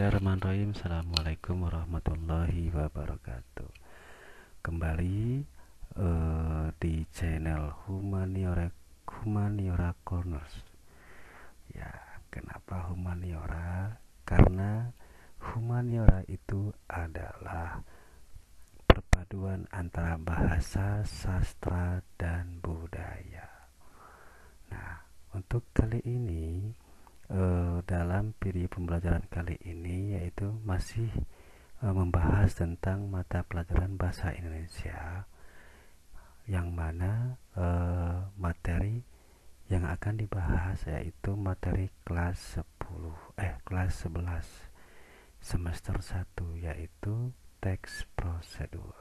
Bismillahirrahmanirrahim. Assalamualaikum warahmatullahi wabarakatuh. Kembali di channel Humaniora Corners. Ya, kenapa Humaniora? Karena Humaniora itu adalah perpaduan antara bahasa, sastra, dan budaya. Nah, untuk kali ini dalam video pembelajaran kali ini yaitu masih membahas tentang mata pelajaran bahasa Indonesia, yang mana materi yang akan dibahas yaitu materi kelas 11 semester 1, yaitu teks prosedur.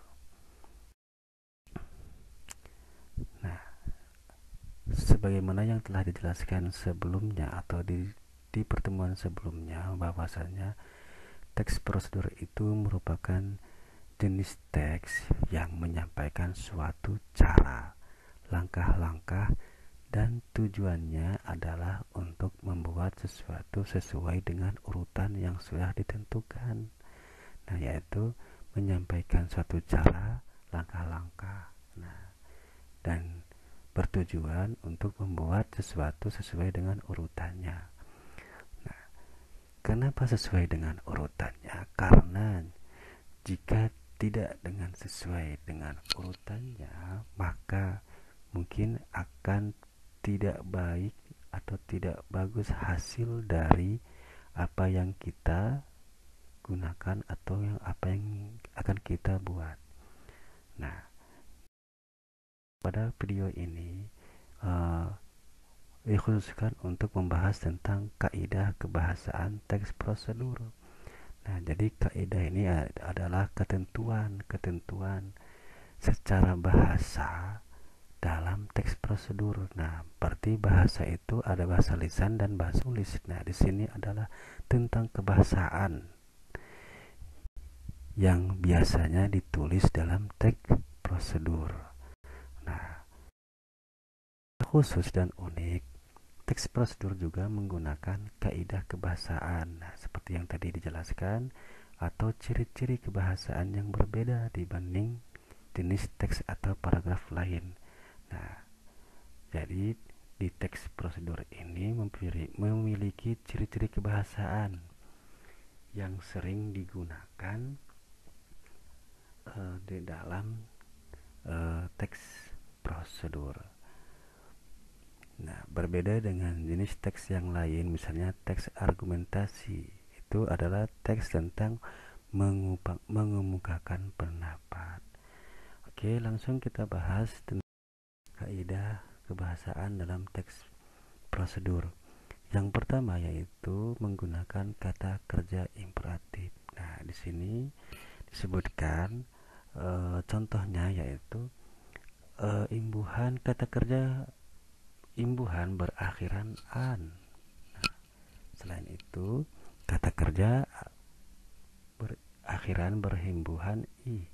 Nah, sebagaimana yang telah dijelaskan sebelumnya atau di pertemuan sebelumnya, bahwasanya teks prosedur itu merupakan jenis teks yang menyampaikan suatu cara, langkah-langkah, dan tujuannya adalah untuk membuat sesuatu sesuai dengan urutan yang sudah ditentukan. Nah, yaitu menyampaikan suatu cara, langkah-langkah, dan bertujuan untuk membuat sesuatu sesuai dengan urutannya. Nah, kenapa sesuai dengan urutannya? Karena jika tidak sesuai dengan urutannya, maka mungkin akan tidak baik atau tidak bagus hasil dari apa yang kita gunakan atau apa yang akan kita buat. Nah, pada video ini dikhususkan untuk membahas tentang kaidah kebahasaan teks prosedur. Nah, jadi kaidah ini adalah ketentuan secara bahasa dalam teks prosedur. Nah, berarti bahasa itu ada bahasa lisan dan bahasa tulis. Nah, di sini adalah tentang kebahasaan yang biasanya ditulis dalam teks prosedur. Nah, khusus dan unik, teks prosedur juga menggunakan kaidah kebahasaan. Nah, seperti yang tadi dijelaskan, atau ciri-ciri kebahasaan yang berbeda dibanding jenis teks atau paragraf lain. Nah, jadi di teks prosedur ini memiliki ciri-ciri kebahasaan yang sering digunakan di dalam teks prosedur. Nah, berbeda dengan jenis teks yang lain, misalnya teks argumentasi, itu adalah teks tentang mengemukakan pendapat. Oke, langsung kita bahas tentang kaidah kebahasaan dalam teks prosedur. Yang pertama yaitu menggunakan kata kerja imperatif. Nah, di sini disebutkan contohnya yaitu imbuhan kata kerja imbuhan berakhiran an. Nah, selain itu kata kerja berakhiran berhimbuhan i.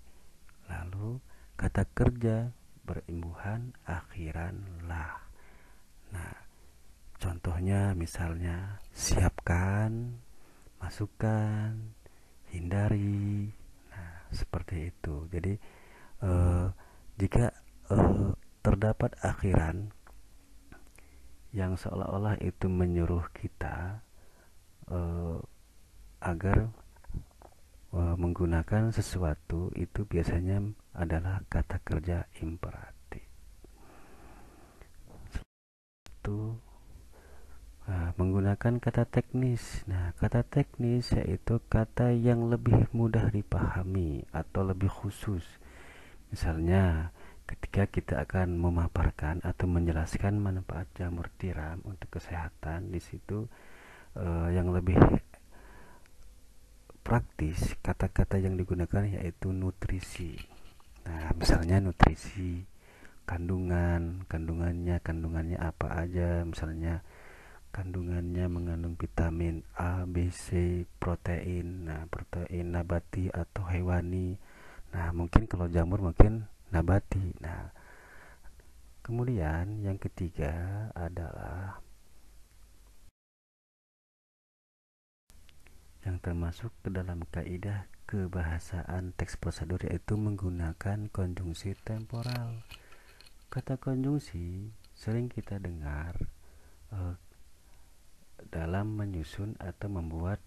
Lalu kata kerja berimbuhan akhiran lah. Nah, contohnya misalnya siapkan, masukkan, hindari. Nah, seperti itu. Jadi jika terdapat akhiran yang seolah-olah itu menyuruh kita agar menggunakan sesuatu, itu biasanya adalah kata kerja imperatif. Itu menggunakan kata teknis. Nah, kata teknis yaitu kata yang lebih mudah dipahami atau lebih khusus. Misalnya, ketika kita akan memaparkan atau menjelaskan manfaat jamur tiram untuk kesehatan, di situ yang lebih praktis, kata-kata yang digunakan yaitu nutrisi. Nah, misalnya nutrisi, kandungannya apa aja, misalnya kandungannya mengandung vitamin A, B, C, protein. Nah, protein nabati atau hewani. Nah, mungkin kalau jamur mungkin nabati. Nah, kemudian yang ketiga adalah yang termasuk ke dalam kaidah kebahasaan teks prosedur, yaitu menggunakan konjungsi temporal. Kata konjungsi sering kita dengar dalam menyusun atau membuat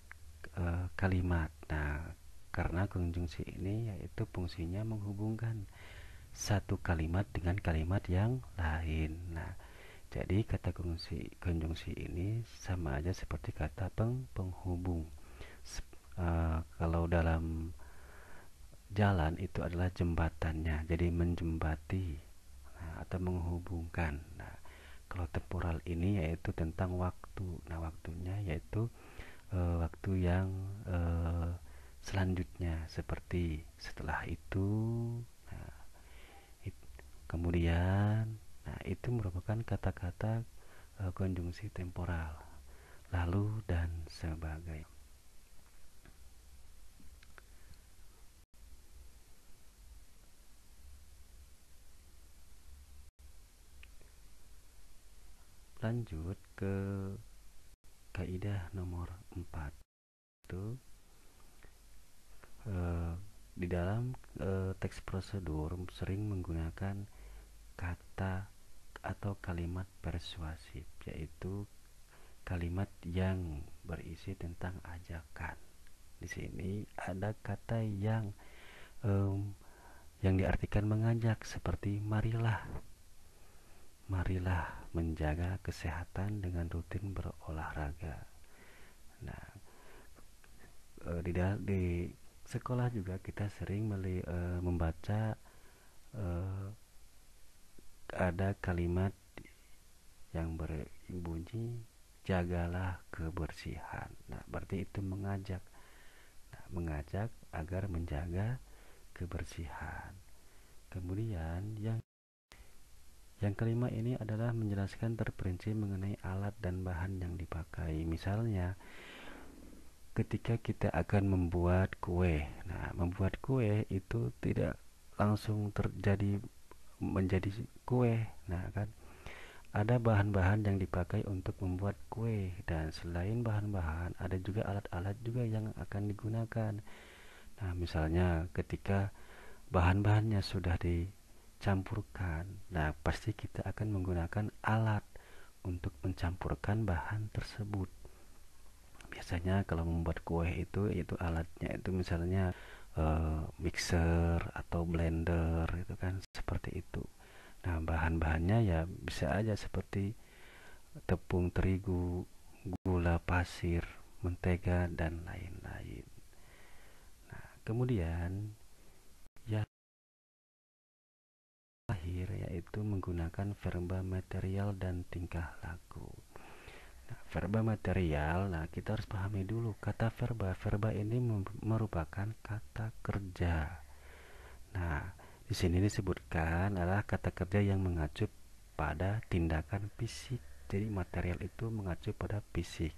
kalimat. Nah, karena konjungsi ini yaitu fungsinya menghubungkan satu kalimat dengan kalimat yang lain. Nah, jadi kata konjungsi ini sama aja seperti kata penghubung. Kalau dalam jalan itu adalah jembatannya, jadi menjembati, atau menghubungkan. Nah, kalau temporal ini yaitu tentang waktu. Nah, waktunya yaitu waktu yang selanjutnya, seperti setelah itu. Nah, kemudian, nah itu merupakan kata-kata konjungsi temporal, lalu dan sebagainya. Lanjut ke kaidah nomor 4. Itu di dalam teks prosedur sering menggunakan kata atau kalimat persuasif, yaitu kalimat yang berisi tentang ajakan. Di sini ada kata yang diartikan mengajak, seperti marilah. Marilah menjaga kesehatan dengan rutin berolahraga. Nah, di sekolah juga kita sering membaca ada kalimat yang berbunyi jagalah kebersihan. Nah, berarti itu mengajak. Nah, mengajak agar menjaga kebersihan. Kemudian yang kelima ini adalah menjelaskan terperinci mengenai alat dan bahan yang dipakai. Misalnya, ketika kita akan membuat kue. Nah, membuat kue itu tidak langsung menjadi kue. Nah, kan ada bahan-bahan yang dipakai untuk membuat kue, dan selain bahan-bahan ada juga alat-alat juga yang akan digunakan. Nah, misalnya ketika bahan-bahannya sudah dicampurkan, nah pasti kita akan menggunakan alat untuk mencampurkan bahan tersebut. Biasanya kalau membuat kue itu alatnya itu misalnya mixer atau blender, itu kan seperti itu. Nah, bahan-bahannya ya bisa aja seperti tepung terigu, gula pasir, mentega, dan lain-lain. Nah, kemudian yang terakhir yaitu menggunakan verba material dan tingkah laku. Nah, verba material, nah kita harus pahami dulu kata verba. Verba ini merupakan kata kerja. Nah, di sini disebutkan adalah kata kerja yang mengacu pada tindakan fisik. Jadi material itu mengacu pada fisik.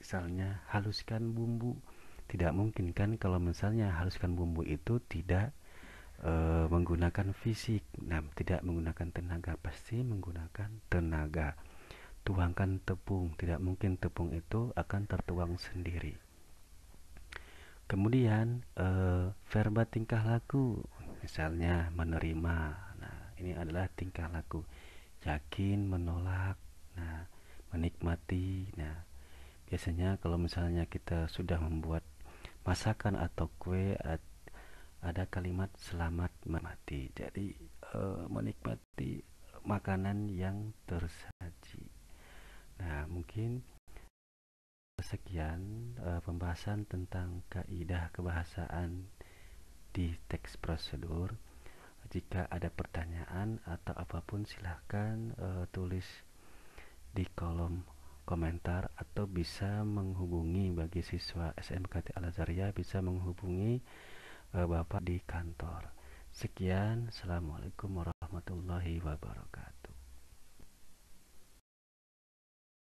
Misalnya haluskan bumbu. Tidak mungkin kan kalau misalnya haluskan bumbu itu tidak menggunakan fisik. Nah, tidak menggunakan tenaga, pasti menggunakan tenaga. Tuangkan tepung, tidak mungkin tepung itu akan tertuang sendiri. Kemudian verba tingkah laku, misalnya menerima. Nah, ini adalah tingkah laku. Yakin, menolak, nah menikmati. Nah, biasanya kalau misalnya kita sudah membuat masakan atau kue, ada kalimat selamat menikmati. Jadi menikmati makanan yang tersaji. Nah, mungkin sekian pembahasan tentang kaidah kebahasaan di teks prosedur. Jika ada pertanyaan atau apapun silahkan tulis di kolom komentar, atau bisa menghubungi bagi siswa SMKT Al Azharia, bisa menghubungi Bapak di kantor. Sekian, assalamualaikum warahmatullahi wabarakatuh.